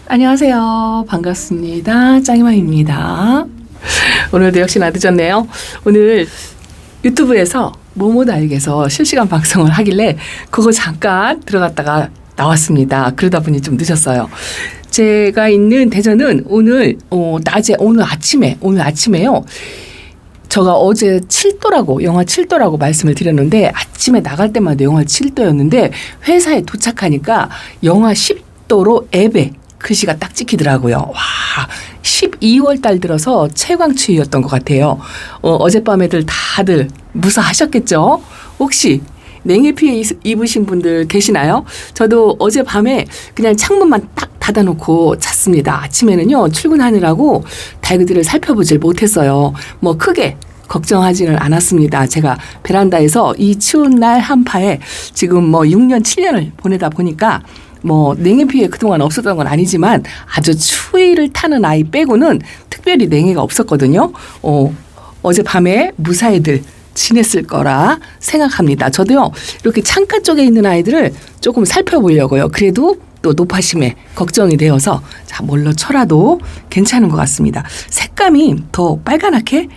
안녕하세요. 반갑습니다. 짱이마입니다. 오늘도 역시나 늦었네요. 오늘 유튜브에서 모모다육에서 실시간 방송을 하길래 그거 잠깐 들어갔다가 나왔습니다. 그러다 보니 좀 늦었어요. 제가 있는 대전은 오늘 오늘 아침에요. 제가 어제 7도라고 영하 7도라고 말씀을 드렸는데 아침에 나갈 때마다 영하 7도였는데 회사에 도착하니까 영하 10도로 앱에 글씨가 딱 찍히더라고요. 와, 12월 달 들어서 최강추위였던 것 같아요. 어젯밤에들 다들 무사하셨겠죠? 혹시 냉해 피해 입으신 분들 계시나요? 저도 어젯밤에 그냥 창문만 딱 닫아놓고 잤습니다. 아침에는요, 출근하느라고 다육이들을 살펴보질 못했어요. 뭐 크게 걱정하지는 않았습니다. 제가 베란다에서 이 추운 날 한파에 지금 6년, 7년을 보내다 보니까 냉해 피해 그동안 없었던 건 아니지만 아주 추위를 타는 아이 빼고는 특별히 냉해가 없었거든요. 어젯밤에 무사히들 지냈을 거라 생각합니다. 저도요, 이렇게 창가 쪽에 있는 아이들을 조금 살펴보려고요. 그래도 또 노파심에 걱정이 되어서 몰러 쳐라도 괜찮은 것 같습니다. 색감이 더 빨간하게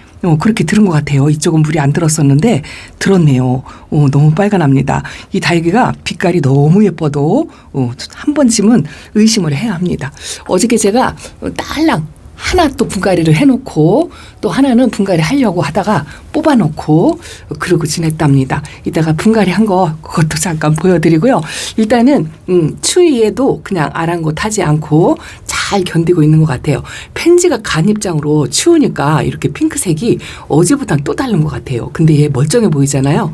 그렇게 들은 것 같아요. 이쪽은 물이 안 들었었는데 들었네요. 너무 빨간합니다. 이 다육이가 빛깔이 너무 예뻐도 한 번쯤은 의심을 해야 합니다. 어저께 제가 딸랑 하나 또 분갈이를 해놓고 또 하나는 분갈이 하려고 하다가 뽑아놓고 그러고 지냈답니다. 이따가 분갈이 한 거 그것도 잠깐 보여드리고요. 일단은 추위에도 그냥 아랑곳하지 않고 잘 견디고 있는 것 같아요. 펜지가 간입장으로 추우니까 이렇게 핑크색이 어제보단 또 다른 것 같아요. 근데 얘 멀쩡해 보이잖아요.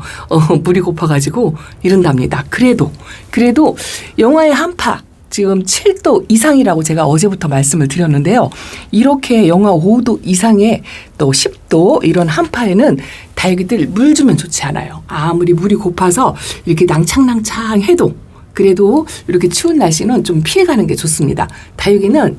물이 고파가지고 이런답니다. 그래도 영하의 한파 지금 7도 이상이라고 제가 어제부터 말씀을 드렸는데요. 이렇게 영하 5도 이상의 또 10도 이런 한파에는 다육이들 물 주면 좋지 않아요. 아무리 물이 고파서 이렇게 낭창낭창 해도 그래도 이렇게 추운 날씨는 좀 피해가는 게 좋습니다. 다육이는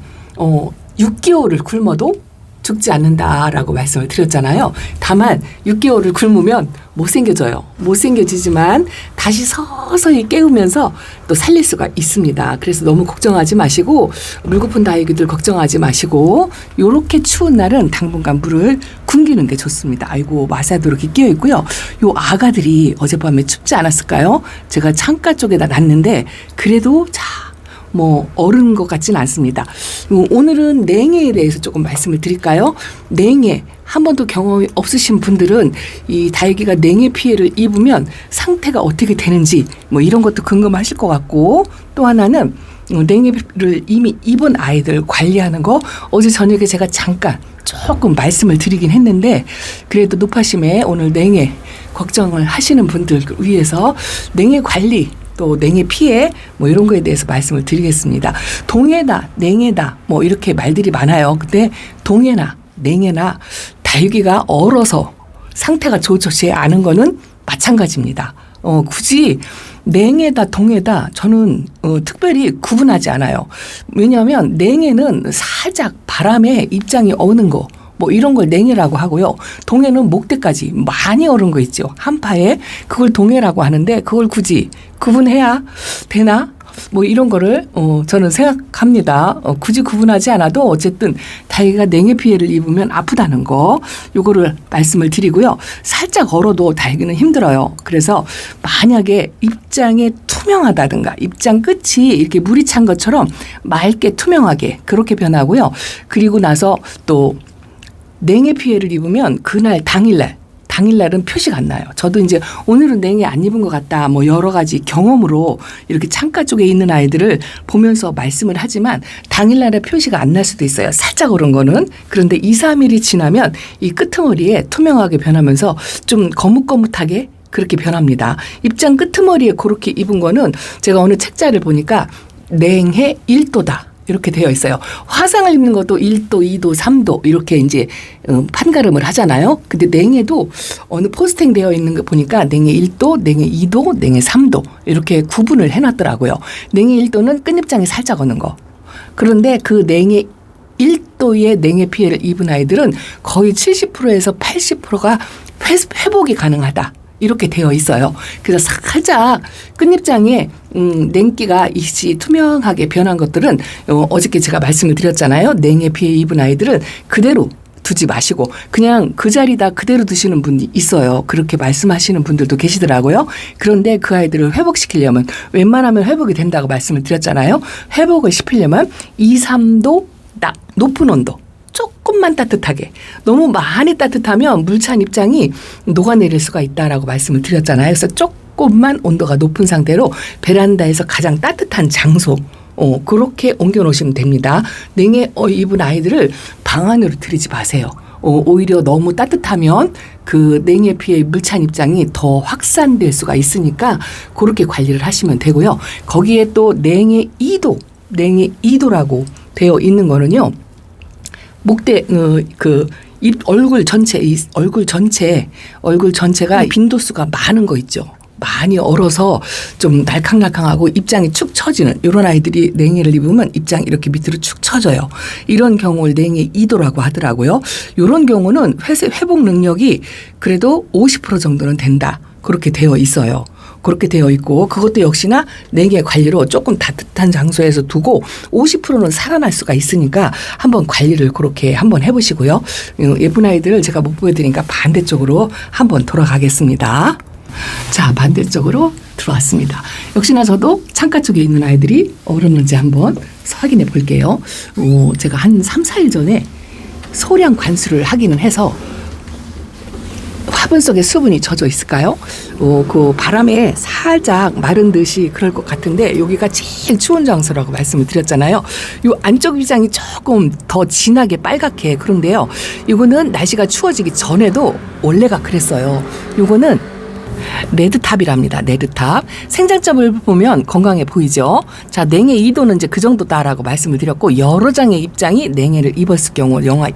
6개월을 굶어도 죽지 않는다라고 말씀을 드렸잖아요. 다만 6개월을 굶으면 못생겨져요. 못생겨지지만 다시 서서히 깨우면서 또 살릴 수가 있습니다. 그래서 너무 걱정하지 마시고 물 고픈 다육이들 걱정하지 마시고 이렇게 추운 날은 당분간 물을 굶기는 게 좋습니다. 아이고, 마사도 이렇게 끼어 있고요. 요 아가들이 어젯밤에 춥지 않았을까요? 제가 창가 쪽에다 놨는데 그래도 어른 것 같지는 않습니다. 오늘은 냉해에 대해서 조금 말씀을 드릴까요? 냉해 한 번도 경험이 없으신 분들은 이 다육이가 냉해 피해를 입으면 상태가 어떻게 되는지 이런 것도 궁금하실 것 같고, 또 하나는 냉해를 이미 입은 아이들 관리하는 거 어제 저녁에 제가 잠깐 조금 말씀을 드리긴 했는데 그래도 노파심에 오늘 냉해 걱정을 하시는 분들 위해서 냉해 관리 또 냉해 피해 이런 거에 대해서 말씀을 드리겠습니다. 동해다, 냉해다 이렇게 말들이 많아요. 근데 동해나 냉해나 다육이가 얼어서 상태가 좋지 않은 거는 마찬가지입니다. 굳이 냉해다, 동해다 저는 특별히 구분하지 않아요. 왜냐하면 냉해는 살짝 바람에 입장이 어는 거 이런 걸 냉해라고 하고요. 동해는 목대까지 많이 얼은 거 있죠. 한파에 그걸 동해라고 하는데 그걸 굳이 구분해야 되나? 이런 거를 저는 생각합니다. 굳이 구분하지 않아도 어쨌든 다육이가 냉해 피해를 입으면 아프다는 거 요거를 말씀을 드리고요. 살짝 얼어도 다육이는 힘들어요. 그래서 만약에 입장에 투명하다든가 입장 끝이 이렇게 물이 찬 것처럼 맑게 투명하게 그렇게 변하고요. 그리고 나서 또 냉해 피해를 입으면 그날 당일날은 표시가 안 나요. 저도 이제 오늘은 냉해 안 입은 것 같다 여러 가지 경험으로 이렇게 창가 쪽에 있는 아이들을 보면서 말씀을 하지만 당일날에 표시가 안 날 수도 있어요. 살짝 오른 거는. 그런데 2, 3일이 지나면 이 끄트머리에 투명하게 변하면서 좀 거뭇거뭇하게 그렇게 변합니다. 입장 끄트머리에 그렇게 입은 거는 제가 어느 책자를 보니까 냉해 1도다. 이렇게 되어 있어요. 화상을 입는 것도 1도, 2도, 3도 이렇게 이제 판가름을 하잖아요. 근데 냉해도 어느 포스팅 되어 있는 거 보니까 냉해 1도, 냉해 2도, 냉해 3도 이렇게 구분을 해놨더라고요. 냉해 1도는 끝입장이 살짝 오는 거. 그런데 그 냉해 1도의 냉해 피해를 입은 아이들은 거의 70%에서 80%가 회복이 가능하다. 이렇게 되어 있어요. 그래서 살짝 끝잎장에 냉기가 일시 투명하게 변한 것들은 어저께 제가 말씀을 드렸잖아요. 냉해 피해 입은 아이들은 그대로 두지 마시고 그냥 그 자리다 그대로 두시는 분이 있어요. 그렇게 말씀하시는 분들도 계시더라고요. 그런데 그 아이들을 회복시키려면 웬만하면 회복이 된다고 말씀을 드렸잖아요. 회복을 시키려면 2, 3도 높은 온도. 조금만 따뜻하게. 너무 많이 따뜻하면 물찬 입장이 녹아내릴 수가 있다라고 말씀을 드렸잖아요. 그래서 조금만 온도가 높은 상태로 베란다에서 가장 따뜻한 장소 그렇게 옮겨 놓으시면 됩니다. 냉해 입은 아이들을 방 안으로 들이지 마세요. 오히려 너무 따뜻하면 그 냉해 피해 물찬 입장이 더 확산될 수가 있으니까 그렇게 관리를 하시면 되고요. 거기에 또 냉해 2도라고 되어 있는 거는요. 목대 입 얼굴 전체가 빈도수가 많은 거 있죠. 많이 얼어서 좀 날캉날캉하고 입장이 축 처지는 이런 아이들이 냉해를 입으면 입장이 이렇게 밑으로 축 처져요. 이런 경우를 냉해 2도라고 하더라고요. 이런 경우는 회복 능력이 그래도 50% 정도는 된다. 그렇게 되어 있어요. 그렇게 되어 있고 그것도 역시나 냉해 관리로 조금 따뜻한 장소에서 두고 50%는 살아날 수가 있으니까 한번 관리를 그렇게 한번 해보시고요. 예쁜 아이들을 제가 못 보여드리니까 반대쪽으로 한번 돌아가겠습니다. 자, 반대쪽으로 들어왔습니다. 역시나 저도 창가 쪽에 있는 아이들이 얼었는지 한번 확인해 볼게요. 제가 한 3, 4일 전에 소량 관수를 하기는 해서 화분 속에 수분이 젖어 있을까요? 그 바람에 살짝 마른 듯이 그럴 것 같은데 여기가 제일 추운 장소라고 말씀을 드렸잖아요. 이 안쪽 위장이 조금 더 진하게 빨갛게 그런데요. 이거는 날씨가 추워지기 전에도 원래가 그랬어요. 이거는 레드탑이랍니다. 레드탑. 생장점을 보면 건강해 보이죠. 자, 냉해 2도는 이제 그 정도다라고 말씀을 드렸고 여러 장의 입장이 냉해를 입었을 경우 냉해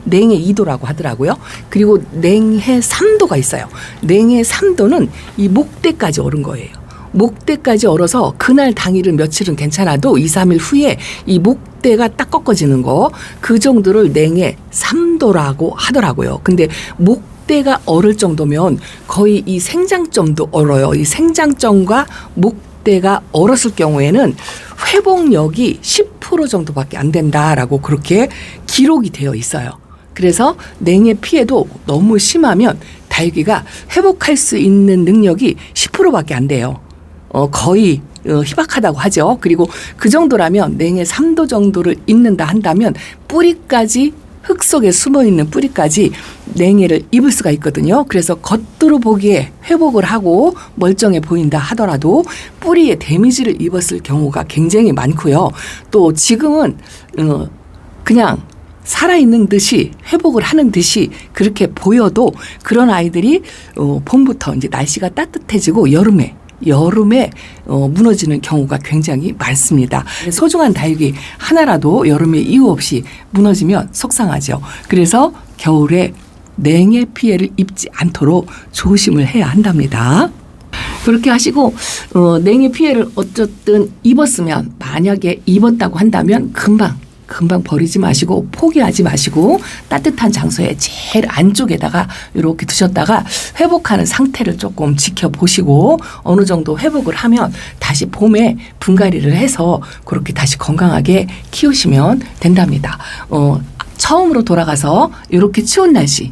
2도라고 하더라고요. 그리고 냉해 3도가 있어요. 냉해 3도는 이 목대까지 얼은 거예요. 목대까지 얼어서 그날 당일은 며칠은 괜찮아도 2, 3일 후에 이 목대가 딱 꺾어지는 거 그 정도를 냉해 3도라고 하더라고요. 근데 목대가 얼을 정도면 거의 이 생장점도 얼어요. 이 생장점과 목대가 얼었을 경우에는 회복력이 10% 정도밖에 안 된다라고 그렇게 기록이 되어 있어요. 그래서 냉해 피해도 너무 심하면 다육이가 회복할 수 있는 능력이 10%밖에 안 돼요. 거의 희박하다고 하죠. 그리고 그 정도라면 냉해 3도 정도를 입는다 한다면 뿌리까지 흙 속에 숨어있는 뿌리까지 냉해를 입을 수가 있거든요. 그래서 겉으로 보기에 회복을 하고 멀쩡해 보인다 하더라도 뿌리에 데미지를 입었을 경우가 굉장히 많고요. 또 지금은 그냥 살아있는 듯이 회복을 하는 듯이 그렇게 보여도 그런 아이들이 봄부터 이제 날씨가 따뜻해지고 여름에 무너지는 경우가 굉장히 많습니다. 소중한 다육이 하나라도 여름에 이유 없이 무너지면 속상하죠. 그래서 겨울에 냉해 피해를 입지 않도록 조심을 해야 한답니다. 그렇게 하시고 냉해 피해를 어쨌든 입었으면 만약에 입었다고 한다면 금방 버리지 마시고 포기하지 마시고 따뜻한 장소에 제일 안쪽에다가 이렇게 두셨다가 회복하는 상태를 조금 지켜보시고 어느 정도 회복을 하면 다시 봄에 분갈이를 해서 그렇게 다시 건강하게 키우시면 된답니다. 처음으로 돌아가서 이렇게 추운 날씨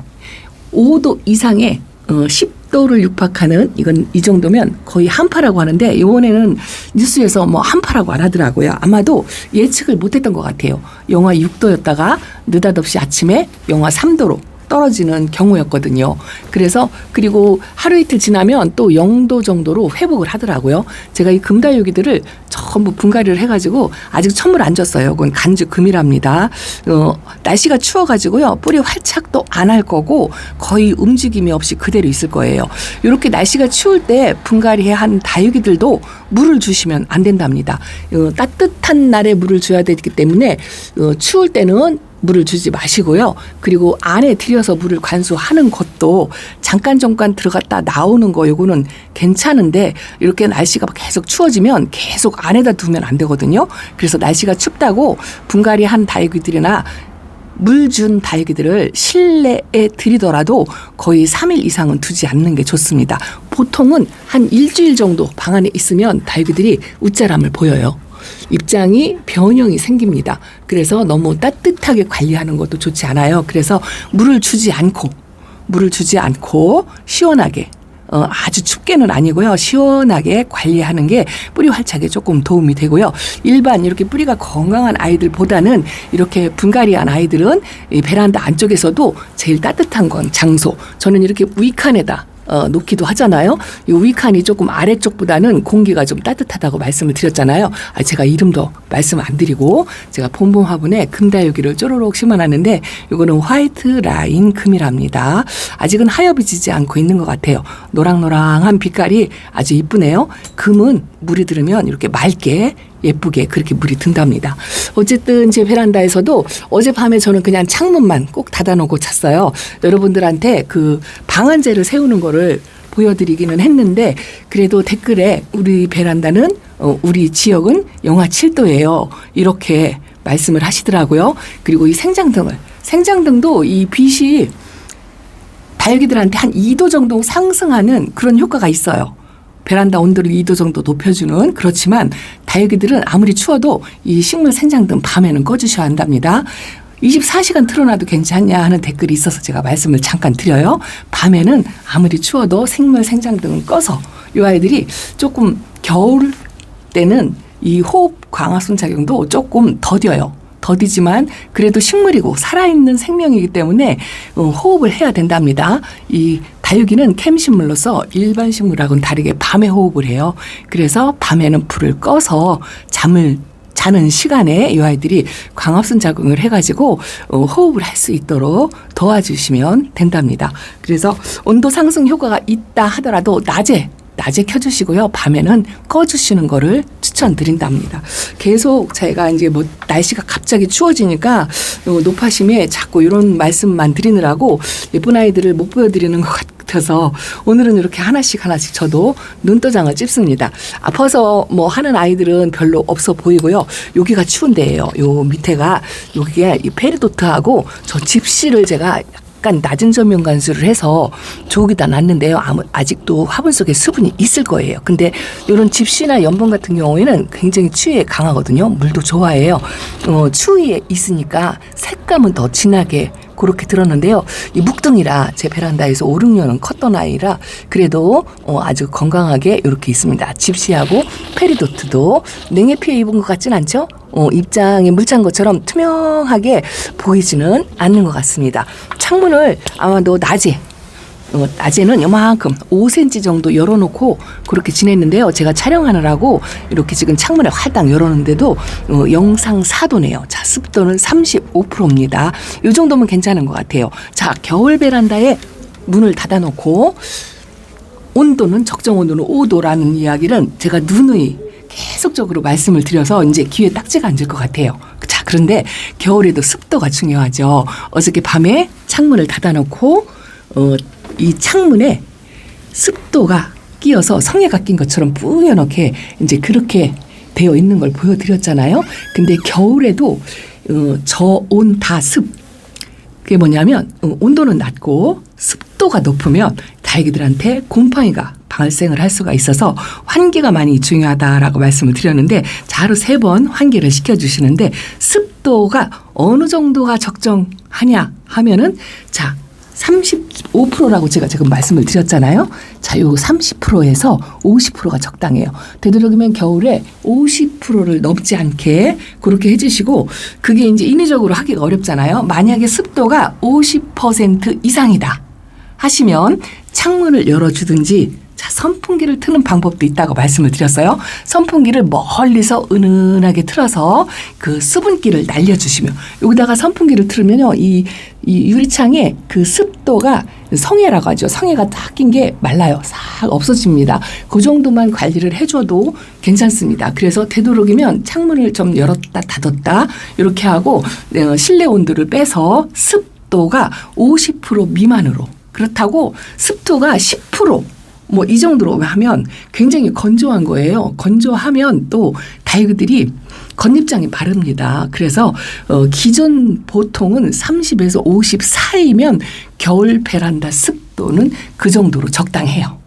5도 이상의 10도를 육박하는 이 정도면 거의 한파라고 하는데 이번에는 뉴스에서 뭐 한파라고 안 하더라고요. 아마도 예측을 못했던 것 같아요. 영하 6도였다가 느닷없이 아침에 영하 3도로 떨어지는 경우였거든요. 그래서 그리고 하루 이틀 지나면 또 0도 정도로 회복을 하더라고요. 제가 이 금다육이들을 전부 분갈이를 해가지고 아직 천물 안 졌어요. 그건 간주금이랍니다. 날씨가 추워가지고요. 뿌리 활착도 안 할 거고 거의 움직임이 없이 그대로 있을 거예요. 이렇게 날씨가 추울 때 분갈이해 한 다육이들도 물을 주시면 안 된답니다. 따뜻한 날에 물을 줘야 되기 때문에 추울 때는 물을 주지 마시고요. 그리고 안에 들여서 물을 관수하는 것도 잠깐 들어갔다 나오는 거 요거는 괜찮은데 이렇게 날씨가 계속 추워지면 계속 안에다 두면 안 되거든요. 그래서 날씨가 춥다고 분갈이 한 다육이들이나 물 준 다육이들을 실내에 들이더라도 거의 3일 이상은 두지 않는 게 좋습니다. 보통은 한 일주일 정도 방 안에 있으면 다육이들이 웃자람을 보여요. 입장이 변형이 생깁니다. 그래서 너무 따뜻하게 관리하는 것도 좋지 않아요. 그래서 물을 주지 않고 시원하게 아주 춥게는 아니고요. 시원하게 관리하는 게 뿌리 활착에 조금 도움이 되고요. 일반 이렇게 뿌리가 건강한 아이들보다는 이렇게 분갈이한 아이들은 이 베란다 안쪽에서도 제일 따뜻한 건 장소. 저는 이렇게 우익칸에다 놓기도 하잖아요. 이 우익칸이 조금 아래쪽보다는 공기가 좀 따뜻하다고 말씀을 드렸잖아요. 제가 이름도 말씀 안 드리고 제가 봄봄 화분에 금다육이를 쪼로록 심어놨는데 이거는 화이트 라인 금이랍니다. 아직은 하엽이 지지 않고 있는 것 같아요. 노랑노랑한 빛깔이 아주 이쁘네요. 금은 물이 들으면 이렇게 맑게 예쁘게 그렇게 물이 든답니다. 어쨌든 제 베란다에서도 어젯밤에 저는 그냥 창문만 꼭 닫아놓고 잤어요. 여러분들한테 그 방한제를 세우는 거를 보여드리기는 했는데 그래도 댓글에 우리 베란다는 우리 지역은 영하 7도예요. 이렇게 말씀을 하시더라고요. 그리고 이 생장등도 이 빛이 다육이들한테 한 2도 정도 상승하는 그런 효과가 있어요. 베란다 온도를 2도 정도 높여주는. 그렇지만 다육이들은 아무리 추워도 이 식물 생장등 밤에는 꺼주셔야 한답니다. 24시간 틀어놔도 괜찮냐 하는 댓글이 있어서 제가 말씀을 잠깐 드려요. 밤에는 아무리 추워도 식물 생장등을 꺼서 이 아이들이 조금 겨울 때는 이 호흡 광합성 작용도 조금 더뎌요. 더디지만 그래도 식물이고 살아있는 생명이기 때문에 호흡을 해야 된답니다. 이 다육이는 캠식물로서 일반 식물하고는 다르게 밤에 호흡을 해요. 그래서 밤에는 불을 꺼서 잠을 자는 시간에 이 아이들이 광합성 작용을 해가지고 호흡을 할 수 있도록 도와주시면 된답니다. 그래서 온도 상승 효과가 있다 하더라도 낮에 켜주시고요. 밤에는 꺼주시는 거를 추천드린답니다. 계속 제가 이제 뭐 날씨가 갑자기 추워지니까 노파심에 자꾸 이런 말씀만 드리느라고 예쁜 아이들을 못 보여드리는 것 같아서 오늘은 이렇게 하나씩 저도 눈도장을 찝습니다. 아파서 뭐 하는 아이들은 별로 없어 보이고요. 여기가 추운 데예요. 요 밑에가 여기에 이 페리도트하고 저 집시를 제가 약간 낮은 저면 관수를 해서 저기다 놨는데요. 아직도 화분 속에 수분이 있을 거예요. 근데 이런 집시나 연분 같은 경우에는 굉장히 추위에 강하거든요. 물도 좋아해요. 추위에 있으니까 색감은 더 진하게 그렇게 들었는데요. 이 묵둥이라 제 베란다에서 5, 6년은 컸던 아이라 그래도 아주 건강하게 이렇게 있습니다. 집시하고 페리도트도 냉해 피해 입은 것 같진 않죠? 입장에 물 찬 것처럼 투명하게 보이지는 않는 것 같습니다. 창문을 아마도 낮에는 요만큼 5cm 정도 열어놓고 그렇게 지냈는데요. 제가 촬영하느라고 이렇게 지금 창문을 활딱 열었는데도 영상 4도네요. 자, 습도는 35%입니다. 이 정도면 괜찮은 것 같아요. 자, 겨울 베란다에 문을 닫아놓고 온도는 적정 온도는 5도라는 이야기는 제가 누누이 계속적으로 말씀을 드려서 이제 귀에 딱지가 앉을 것 같아요. 자, 그런데 겨울에도 습도가 중요하죠. 어저께 밤에 창문을 닫아놓고 이 창문에 습도가 끼어서 성에가 낀 것처럼 뿌옇게 이제 그렇게 되어 있는 걸 보여드렸잖아요. 근데 겨울에도 저온 다습 그게 뭐냐면 온도는 낮고 습도가 높으면 다육이들한테 곰팡이가 발생을 할 수가 있어서 환기가 많이 중요하다라고 말씀을 드렸는데 자, 하루 3번 환기를 시켜주시는데 습도가 어느 정도가 적정하냐 하면은 자 35%라고 제가 지금 말씀을 드렸잖아요. 자, 요 30%에서 50%가 적당해요. 되도록이면 겨울에 50%를 넘지 않게 그렇게 해주시고 그게 이제 인위적으로 하기가 어렵잖아요. 만약에 습도가 50% 이상이다 하시면 창문을 열어주든지 자, 선풍기를 트는 방법도 있다고 말씀을 드렸어요. 선풍기를 멀리서 은은하게 틀어서 그 수분기를 날려주시면 여기다가 선풍기를 틀으면요. 이 유리창에 그 습도가 성에라고 하죠. 성에가 딱 낀 게 말라요. 싹 없어집니다. 그 정도만 관리를 해줘도 괜찮습니다. 그래서 되도록이면 창문을 좀 열었다 닫았다 이렇게 하고 실내 온도를 빼서 습도가 50% 미만으로 그렇다고 습도가 10% 뭐 이 정도로 하면 굉장히 건조한 거예요. 건조하면 또 다육이들이 겉입장이 마릅니다. 그래서 기존 보통은 30에서 50 사이면 겨울 베란다 습도는 그 정도로 적당해요.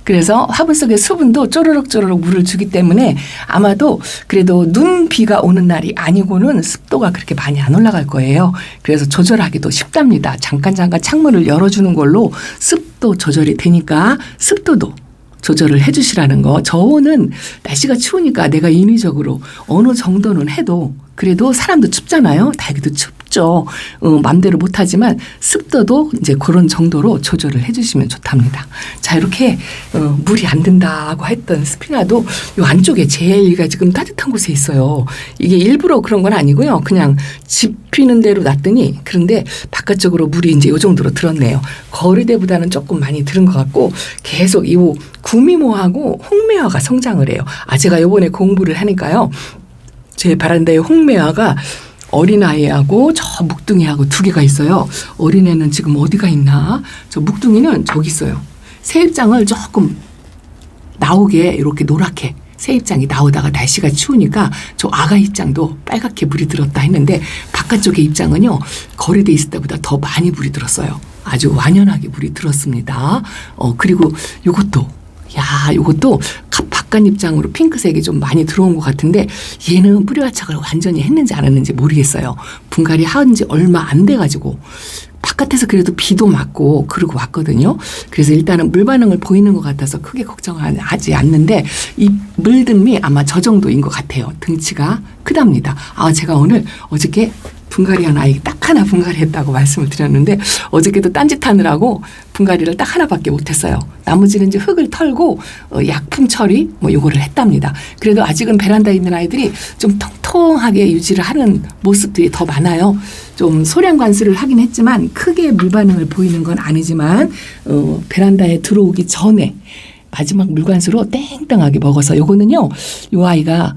그래서 화분 속에 수분도 쪼르륵 물을 주기 때문에 아마도 그래도 눈 비가 오는 날이 아니고는 습도가 그렇게 많이 안 올라갈 거예요. 그래서 조절하기도 쉽답니다. 잠깐 창문을 열어주는 걸로 습도 조절이 되니까 습도도 조절을 해 주시라는 거. 저온은 날씨가 추우니까 내가 인위적으로 어느 정도는 해도 그래도 사람도 춥잖아요. 달기도 춥죠. 맘대로 못하지만 습도도 이제 그런 정도로 조절을 해 주시면 좋답니다. 자, 이렇게 물이 안 든다고 했던 스피나도 이 안쪽에 제일가 지금 따뜻한 곳에 있어요. 이게 일부러 그런 건 아니고요. 그냥 집히는 대로 놨더니 그런데 바깥쪽으로 물이 이제 이 정도로 들었네요. 거리대보다는 조금 많이 들은 것 같고 계속 이 구미모하고 홍매화가 성장을 해요. 제가 이번에 공부를 하니까요. 제 베란다에 홍매화가 어린아이하고 저 묵둥이하고 두 개가 있어요. 어린애는 지금 어디가 있나? 저 묵둥이는 저기 있어요. 새입장을 조금 나오게 이렇게 노랗게 새입장이 나오다가 날씨가 추우니까 저 아가 입장도 빨갛게 물이 들었다 했는데 바깥쪽의 입장은요. 거리돼 있을 때보다 더 많이 물이 들었어요. 아주 완연하게 물이 들었습니다. 그리고 요것도 바깥 입장으로 핑크색이 좀 많이 들어온 것 같은데 얘는 뿌리화착을 완전히 했는지 안 했는지 모르겠어요. 분갈이 한 지 얼마 안 돼가지고 바깥에서 그래도 비도 맞고 그러고 왔거든요. 그래서 일단은 물 반응을 보이는 것 같아서 크게 걱정하지 않는데 이 물듬이 아마 저 정도인 것 같아요. 등치가 크답니다. 제가 어저께 분갈이한 아이 딱 하나 분갈이했다고 말씀을 드렸는데 어저께도 딴짓하느라고 분갈이를 딱 하나밖에 못했어요. 나머지는 이제 흙을 털고 약품 처리 요거를 했답니다. 그래도 아직은 베란다에 있는 아이들이 좀 통통하게 유지를 하는 모습들이 더 많아요. 좀 소량 관수를 하긴 했지만 크게 물 반응을 보이는 건 아니지만 베란다에 들어오기 전에 마지막 물관수로 땡땡하게 먹어서 요거는요. 요 아이가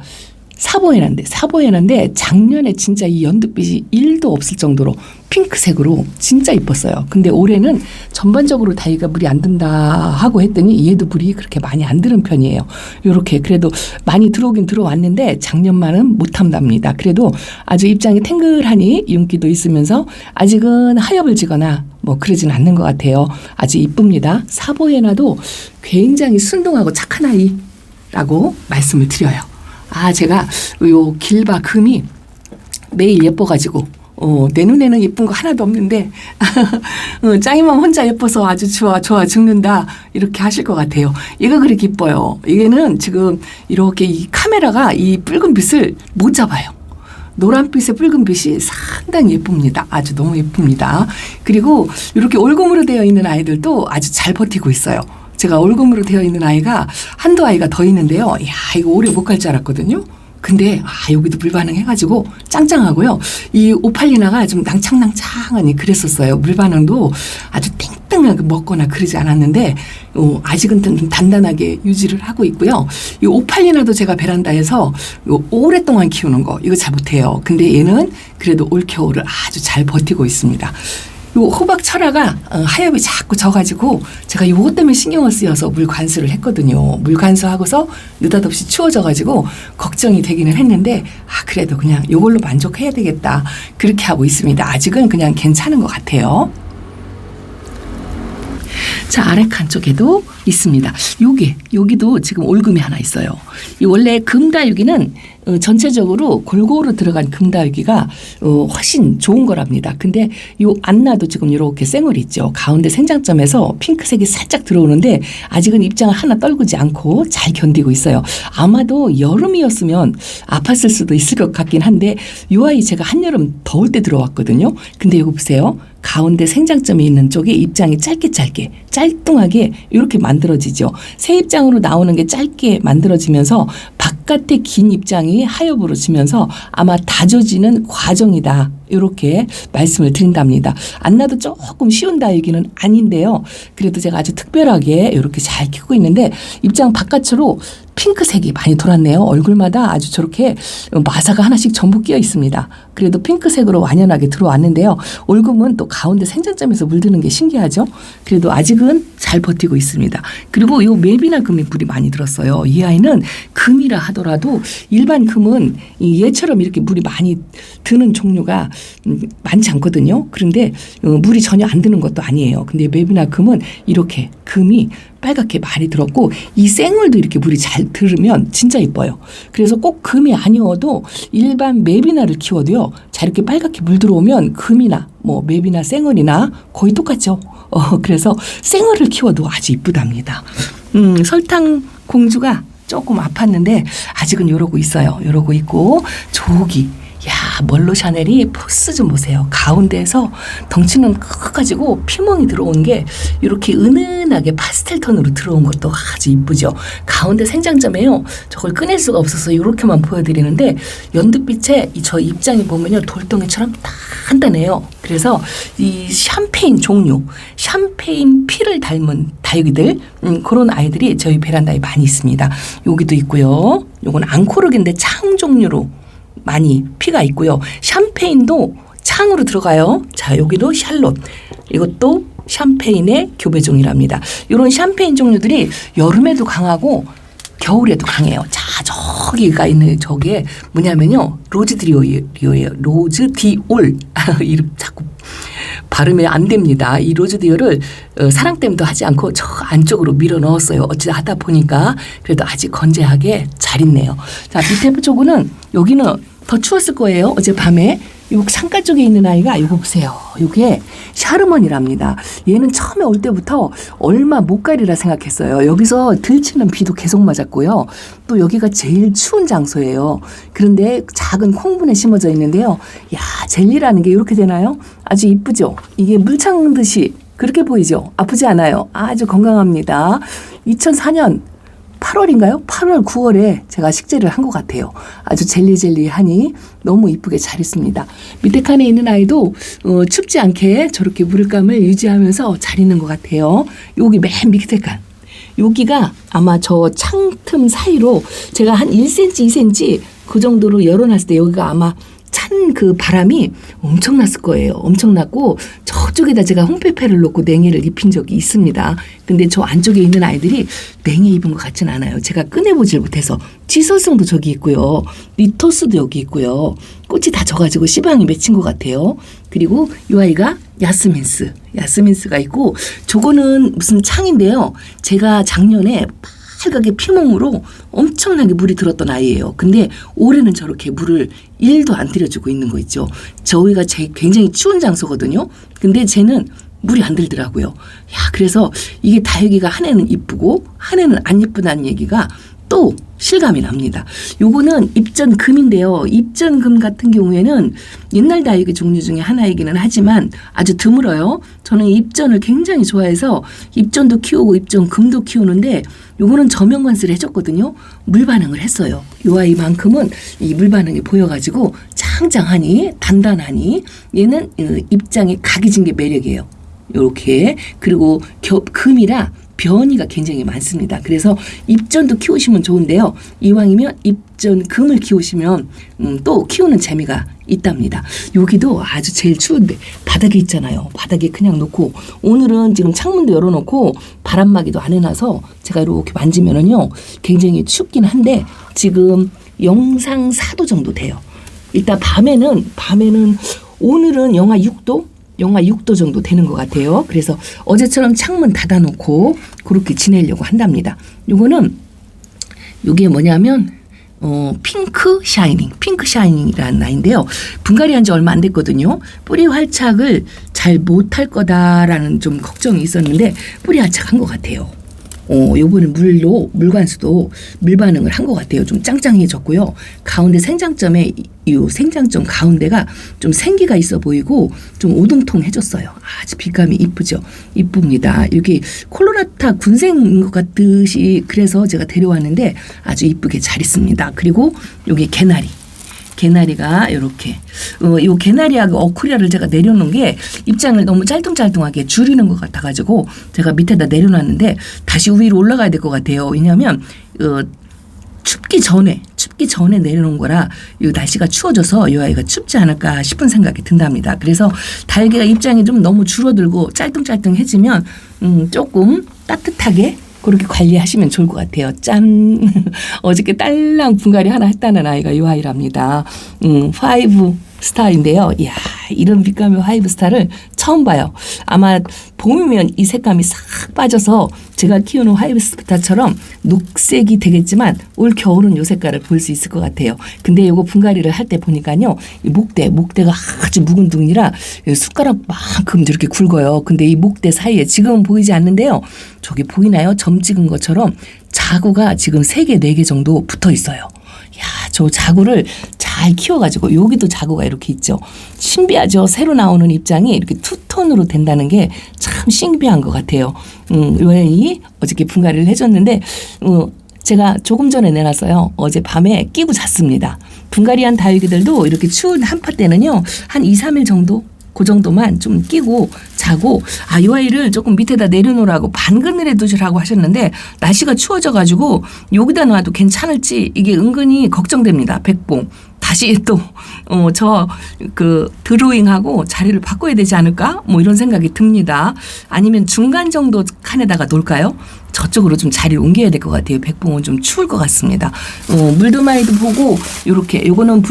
사보에난데 작년에 진짜 이 연두빛이 1도 없을 정도로 핑크색으로 진짜 이뻤어요. 근데 올해는 전반적으로 다이가 물이 안 든다 하고 했더니 얘도 물이 그렇게 많이 안 들은 편이에요. 요렇게 그래도 많이 들어오긴 들어왔는데 작년만은 못한답니다. 그래도 아주 입장이 탱글하니 윤기도 있으면서 아직은 하엽을 지거나 그러진 않는 것 같아요. 아주 이쁩니다. 사보에나도 굉장히 순둥하고 착한 아이라고 말씀을 드려요. 제가 요 길바 금이 매일 예뻐가지고 내 눈에는 예쁜 거 하나도 없는데 짱이맘 혼자 예뻐서 아주 좋아 죽는다 이렇게 하실 것 같아요. 얘가 그렇게 이뻐요. 이게는 지금 이렇게 이 카메라가 이 붉은 빛을 못 잡아요. 노란빛의 붉은빛이 상당히 예쁩니다. 아주 너무 예쁩니다. 그리고 이렇게 올곰으로 되어 있는 아이들도 아주 잘 버티고 있어요. 제가 올곰으로 되어 있는 아이가 한두 아이가 더 있는데요. 이거 오래 못 갈 줄 알았거든요. 근데 여기도 물반응 해가지고 짱짱하고요. 이 오팔리나가 좀 낭창낭창하니 그랬었어요. 물반응도 아주 땡땡하게 먹거나 그러지 않았는데 아직은 좀 단단하게 유지를 하고 있고요. 이 오팔리나도 제가 베란다에서 오랫동안 키우는 거 이거 잘 못해요. 근데 얘는 그래도 올겨울을 아주 잘 버티고 있습니다. 요 호박 철화가 하엽이 자꾸 져가지고 제가 요것 때문에 신경을 쓰여서 물 관수를 했거든요. 물 관수하고서 느닷없이 추워져가지고 걱정이 되기는 했는데 그래도 그냥 요걸로 만족해야 되겠다 그렇게 하고 있습니다. 아직은 그냥 괜찮은 것 같아요. 자, 아래 칸 쪽에도 있습니다. 여기도 지금 올금이 하나 있어요. 이 원래 금다육이는 전체적으로 골고루 들어간 금다육이가 훨씬 좋은 거랍니다. 근데 요 안나도 지금 이렇게 쌩얼이 있죠. 가운데 생장점에서 핑크색이 살짝 들어오는데 아직은 입장을 하나 떨구지 않고 잘 견디고 있어요. 아마도 여름이었으면 아팠을 수도 있을 것 같긴 한데 요 아이 제가 한여름 더울 때 들어왔거든요. 근데 이거 보세요. 가운데 생장점이 있는 쪽에 입장이 짧게 짤뚱하게 이렇게 만들어지죠. 새 입장으로 나오는 게 짧게 만들어지면서 바깥에 긴 입장이 하엽으로 지면서 아마 다져지는 과정이다. 이렇게 말씀을 드린답니다. 안나도 조금 쉬운 다육이는 아닌데요. 그래도 제가 아주 특별하게 이렇게 잘 키우고 있는데 입장 바깥으로 핑크색이 많이 돌았네요. 얼굴마다 아주 저렇게 마사가 하나씩 전부 끼어 있습니다. 그래도 핑크색으로 완연하게 들어왔는데요. 올금은 또 가운데 생장점에서 물드는 게 신기하죠. 그래도 아직은 잘 버티고 있습니다. 그리고 이 맵이나 금이 물이 많이 들었어요. 이 아이는 금이라 하더라도 일반 금은 얘처럼 이렇게 물이 많이 드는 종류가 많지 않거든요. 그런데 물이 전혀 안 드는 것도 아니에요. 근데 맵이나 금은 이렇게 금이 빨갛게 많이 들었고 이 생얼도 이렇게 물이 잘 들으면 진짜 이뻐요. 그래서 꼭 금이 아니어도 일반 맵이나를 키워도요. 자 이렇게 빨갛게 물 들어오면 금이나 뭐 맵이나 생얼이나 거의 똑같죠. 그래서 생얼을 키워도 아주 이쁘답니다. 설탕 공주가 조금 아팠는데 아직은 이러고 있어요. 이러고 있고 조기. 야 멀로 샤넬이 포스 좀 보세요. 가운데에서 덩치는 커가지고 피멍이 들어온 게 이렇게 은은하게 파스텔 톤으로 들어온 것도 아주 이쁘죠. 가운데 생장점에요. 저걸 꺼낼 수가 없어서 이렇게만 보여드리는데 연두빛에 저 입장에 보면요. 돌덩이처럼 단단해요. 그래서 이 샴페인 종류, 샴페인 피를 닮은 다육이들 그런 아이들이 저희 베란다에 많이 있습니다. 여기도 있고요. 요건 앙코르기인데 창 종류로 많이 피가 있고요. 샴페인도 창으로 들어가요. 자, 여기도 샬롯. 이것도 샴페인의 교배종이랍니다. 이런 샴페인 종류들이 여름에도 강하고 겨울에도 강해요. 자, 저기가 있는 저게 뭐냐면요. 로즈디올이에요. 로즈디올. 이름 자꾸 발음이 안 됩니다. 이 로즈디올을 사랑댐도 하지 않고 저 안쪽으로 밀어 넣었어요. 어찌 하다 보니까 그래도 아직 건재하게 잘 있네요. 자, 밑에 쪽은 여기는 더 추웠을 거예요. 어젯밤에 요 창가 쪽에 있는 아이가 이거 보세요. 이게 샤르먼이랍니다. 얘는 처음에 올 때부터 얼마 못 가리라 생각했어요. 여기서 들치는 비도 계속 맞았고요. 또 여기가 제일 추운 장소예요. 그런데 작은 콩분에 심어져 있는데요. 야, 젤리라는 게 이렇게 되나요? 아주 이쁘죠? 이게 물창 듯이 그렇게 보이죠? 아프지 않아요. 아주 건강합니다. 2004년 8월인가요? 8월, 9월에 제가 식재를 한 것 같아요. 아주 젤리젤리하니 너무 이쁘게 잘 있습니다. 밑에 칸에 있는 아이도 춥지 않게 저렇게 물감을 유지하면서 잘 있는 것 같아요. 여기 맨 밑에 칸. 여기가 아마 저 창틈 사이로 제가 한 1cm, 2cm 그 정도로 열어놨을 때 여기가 아마 찬 그 바람이 엄청났을 거예요. 엄청났고 저쪽에다 제가 홍페페를 놓고 냉해를 입힌 적이 있습니다. 근데 저 안쪽에 있는 아이들이 냉해 입은 것 같진 않아요. 제가 꺼내보질 못해서 치설성도 저기 있고요. 리토스도 여기 있고요. 꽃이 다 져가지고 씨방이 맺힌 것 같아요. 그리고 이 아이가 야스민스가 있고 저거는 무슨 창인데요. 제가 작년에 빨갛게 피멍으로 엄청나게 물이 들었던 아이예요. 근데 올해는 저렇게 물을 1도 안 들여주고 있는 거 있죠. 저희가 굉장히 추운 장소거든요. 근데 쟤는 물이 안 들더라고요. 야, 그래서 이게 다육이가 한 해는 이쁘고 한 해는 안 이쁘다는 얘기가 또 실감이 납니다. 요거는 입전금인데요. 입전금 같은 경우에는 옛날 다육이 종류 중에 하나이기는 하지만 아주 드물어요. 저는 입전을 굉장히 좋아해서 입전도 키우고 입전금도 키우는데 요거는 저면 관수를 해줬거든요. 물 반응을 했어요. 요 아이만큼은 이 물 반응이 보여가지고 짱짱하니 단단하니 얘는 입장이 각이 진 게 매력이에요. 요렇게. 그리고 금이라 변이가 굉장히 많습니다. 그래서 입전도 키우시면 좋은데요. 이왕이면 입전 금을 키우시면 또 키우는 재미가 있답니다. 여기도 아주 제일 추운데 바닥에 있잖아요. 바닥에 그냥 놓고 오늘은 지금 창문도 열어놓고 바람막이도 안 해놔서 제가 이렇게 만지면은요 굉장히 춥긴 한데 지금 영상 4도 정도 돼요. 일단 밤에는 오늘은 영하 6도 정도 되는 것 같아요. 그래서 어제처럼 창문 닫아놓고 그렇게 지내려고 한답니다. 요게 뭐냐면 핑크 샤이닝이라는 아이인데요. 분갈이 한 지 얼마 안 됐거든요. 뿌리 활착을 잘 못할 거다라는 좀 걱정이 있었는데 뿌리 활착한 것 같아요. 요번에 물관수도 물 반응을 한 것 같아요. 좀 짱짱해졌고요. 가운데 생장점에 이 생장점 가운데가 좀 생기가 있어 보이고 좀 오동통해졌어요. 아주 빛감이 이쁩니다. 이게 콜로라타 군생인 것 같듯이 그래서 제가 데려왔는데 아주 이쁘게 잘 있습니다. 그리고 여기 개나리가 이렇게 이 개나리하고 어쿠리아를 제가 내려놓은 게 입장을 너무 짤뚱짤뚱하게 줄이는 것 같아가지고 제가 밑에다 내려놨는데 다시 위로 올라가야 될 것 같아요. 왜냐하면 춥기 전에 내려놓은 거라 이 날씨가 추워져서 이 아이가 춥지 않을까 싶은 생각이 든답니다. 그래서 달걀 입장이 좀 너무 줄어들고 짤뚱짤뚱해지면 조금 따뜻하게 그렇게 관리하시면 좋을 것 같아요. 짠. 어저께 딸랑 분갈이 하나 했다는 아이가 이 아이랍니다. 5스타인데요. 이야, 이런 빛감의 5스타를 처음 봐요. 아마 봄이면 이 색감이 싹 빠져서 제가 키우는 5스타처럼 녹색이 되겠지만 올 겨울은 이 색깔을 볼 수 있을 것 같아요. 근데 이거 분갈이를 할 때 보니까요. 이 목대가 아주 묵은둥이라 숟가락만큼 이렇게 굵어요. 근데 이 목대 사이에 지금은 보이지 않는데요. 저기 보이나요? 점 찍은 것처럼 자구가 지금 3개, 4개 정도 붙어 있어요. 야, 저 자구를 잘 키워가지고 여기도 자구가 이렇게 있죠. 신비하죠. 새로 나오는 입장이 이렇게 투톤으로 된다는 게 참 신비한 것 같아요. 이 어저께 분갈이를 해줬는데 제가 조금 전에 내놨어요. 어제 밤에 끼고 잤습니다. 분갈이한 다육이들도 이렇게 추운 한파 때는요. 한 2, 3일 정도? 그 정도만 좀 끼고 자고 이 아이를 조금 밑에다 내려놓으라고 반그늘에 두시라고 하셨는데 날씨가 추워져가지고 여기다 놔도 괜찮을지 이게 은근히 걱정됩니다. 백봉. 다시 또 저 드로잉하고 자리를 바꿔야 되지 않을까? 뭐 이런 생각이 듭니다. 아니면 중간 정도 칸에다가 놓을까요? 저쪽으로 좀 자리를 옮겨야 될 것 같아요. 백봉은 좀 추울 것 같습니다. 물두마이도 보고 요렇게 요거는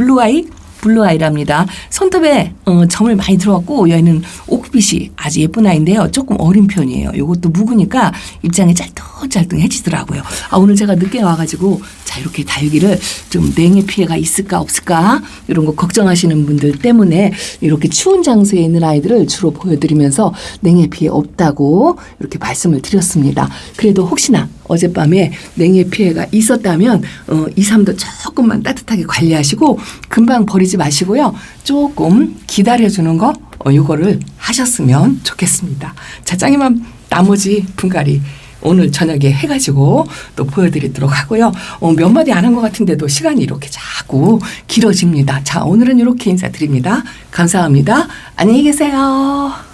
블루아이랍니다. 손톱에 점을 많이 들어왔고 얘는 옥빛이 아주 예쁜 아이인데요. 조금 어린 편이에요. 요것도 묵으니까 입장이 짤뚱짤뚱해지더라고요. 오늘 제가 늦게 와가지고 자 이렇게 다육이를 좀 냉해 피해가 있을까 없을까 이런 거 걱정하시는 분들 때문에 이렇게 추운 장소에 있는 아이들을 주로 보여드리면서 냉해 피해 없다고 이렇게 말씀을 드렸습니다. 그래도 혹시나 어젯밤에 냉해 피해가 있었다면 2, 3도 조금만 따뜻하게 관리하시고 금방 버리지 마시고요. 조금 기다려주는 거 이거를 하셨으면 좋겠습니다. 자, 짱이맘 나머지 분갈이 오늘 저녁에 해가지고 또 보여드리도록 하고요. 몇 마디 안 한 것 같은데도 시간이 이렇게 자꾸 길어집니다. 자, 오늘은 이렇게 인사드립니다. 감사합니다. 안녕히 계세요.